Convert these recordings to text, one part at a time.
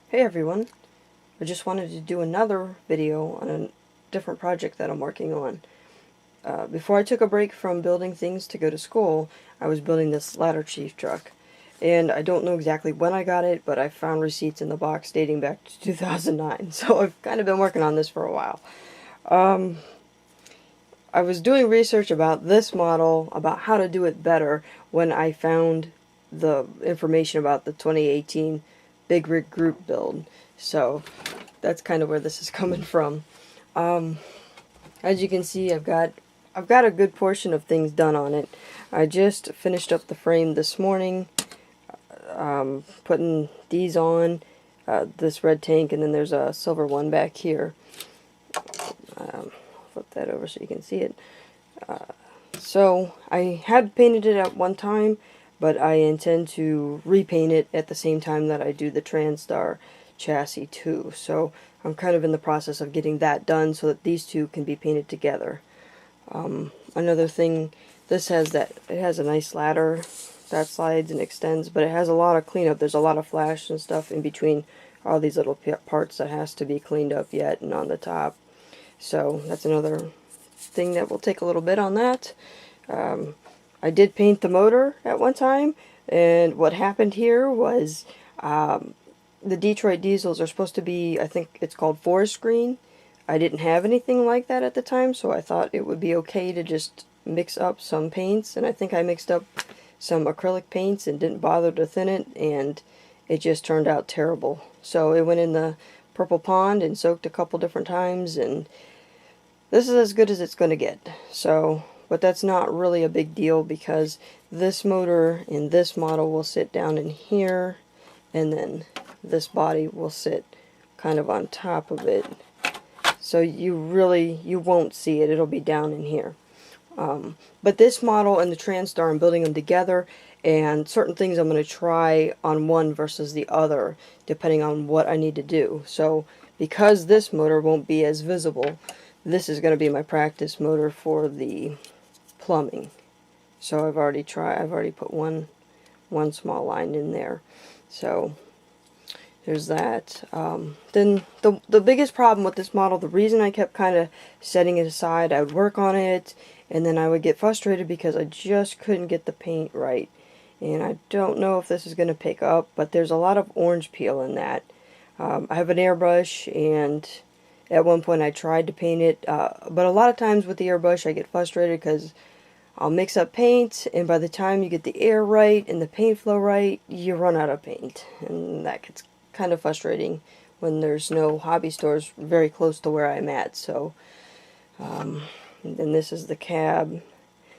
Hey everyone, I just wanted to do another video on a different project that I'm working on. Before I took a break from building things to go to school, I was building this ladder chief truck. And I don't know exactly when I got it, but I found receipts in the box dating back to 2009, so I've kind of been working on this for a while. I was doing research about this model, about how to do it better, when I found the information about the 2018 Big Rig Group build. So that's kind of where this is coming from. As you can see, I've got a good portion of things done on it. I just finished up the frame this morning, putting these on, this red tank, and then there's a silver one back here. Flip that over so you can see it. So I had painted it at one time, but I intend to repaint it at the same time that I do the TranStar chassis too. So I'm kind of in the process of getting that done so that these two can be painted together. Another thing, it has a nice ladder that slides and extends, but it has a lot of cleanup. There's a lot of flash and stuff in between all these little parts that has to be cleaned up yet, and on the top. So that's another thing that will take a little bit on that. I did paint the motor at one time, and what happened here was the Detroit diesels are supposed to be, I think it's called forest green. I didn't have anything like that at the time, so I thought it would be okay to just mix up some paints, and I think I mixed up some acrylic paints and didn't bother to thin it, and it just turned out terrible. So it went in the purple pond and soaked a couple different times, and this is as good as it's going to get. So, but that's not really a big deal because this motor in this model will sit down in here, and then this body will sit kind of on top of it. So you won't see it. It'll be down in here. But this model and the TranStar, I'm building them together, and certain things I'm going to try on one versus the other, depending on what I need to do. So because this motor won't be as visible, this is going to be my practice motor for the plumbing. So I've already put one small line in there. So there's that. Then the biggest problem with this model, the reason I kept kind of setting it aside, I would work on it, and then I would get frustrated because I just couldn't get the paint right. And I don't know if this is going to pick up, but there's a lot of orange peel in that. I have an airbrush, and at one point I tried to paint it, but a lot of times with the airbrush I get frustrated because I'll mix up paint, and by the time you get the air right and the paint flow right, you run out of paint. And that gets kind of frustrating when there's no hobby stores very close to where I'm at. So, and then this is the cab.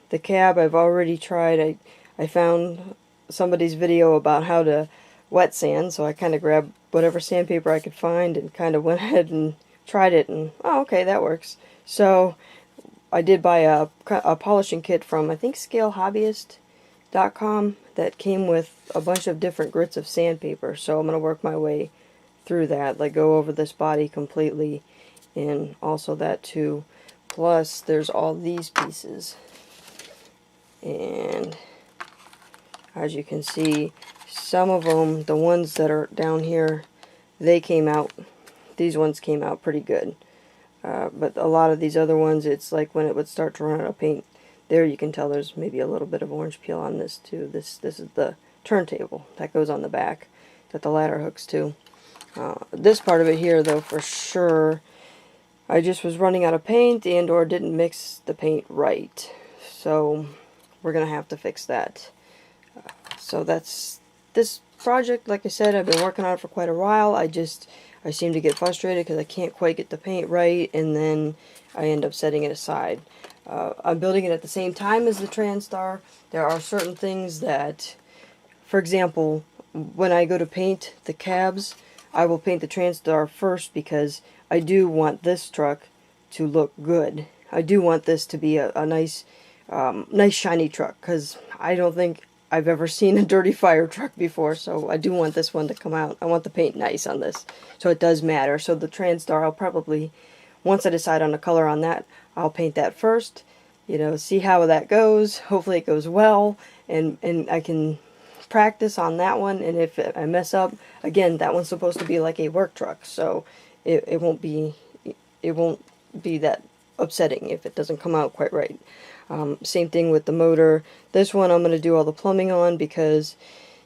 The cab I've already tried. I found somebody's video about how to wet sand, so I kind of grabbed whatever sandpaper I could find and kind of went ahead and tried it, and oh, okay, that works. So I did buy a polishing kit from, I think, scalehobbyist.com that came with a bunch of different grits of sandpaper. So I'm going to work my way through that, like go over this body completely, and also that too. Plus there's all these pieces, and as you can see, some of them, the ones that are down here, these ones came out pretty good. But a lot of these other ones, it's like when it would start to run out of paint, there you can tell there's maybe a little bit of orange peel on this too. This is the turntable that goes on the back that the ladder hooks to. This part of it here, though, for sure, I just was running out of paint and or didn't mix the paint right. So we're going to have to fix that. So that's this project. Like I said, I've been working on it for quite a while. I seem to get frustrated because I can't quite get the paint right, and then I end up setting it aside. I'm building it at the same time as the TranStar. There are certain things that, for example, when I go to paint the cabs, I will paint the TranStar first because I do want this truck to look good. I do want this to be a nice, nice shiny truck, because I don't think I've ever seen a dirty fire truck before, so I do want this one to come out. I want the paint nice on this, so it does matter. So the TranStar, I'll probably, once I decide on the color on that, I'll paint that first, see how that goes. Hopefully it goes well, and I can practice on that one, and if I mess up, again, that one's supposed to be like a work truck, so it won't be that upsetting if it doesn't come out quite right. Same thing with the motor. This one I'm going to do all the plumbing on because,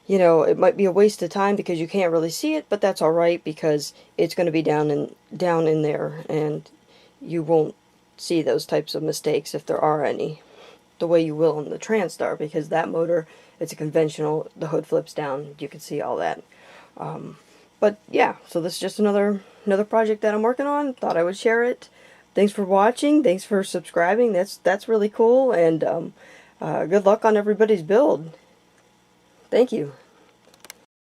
you know, it might be a waste of time because you can't really see it, but that's alright because it's going to be down in there, and you won't see those types of mistakes if there are any, the way you will on the TransStar, because that motor, it's a conventional, the hood flips down, you can see all that. But yeah, so this is just another project that I'm working on. Thought I would share it. Thanks for watching. Thanks for subscribing. That's really cool, and good luck on everybody's build. Thank you.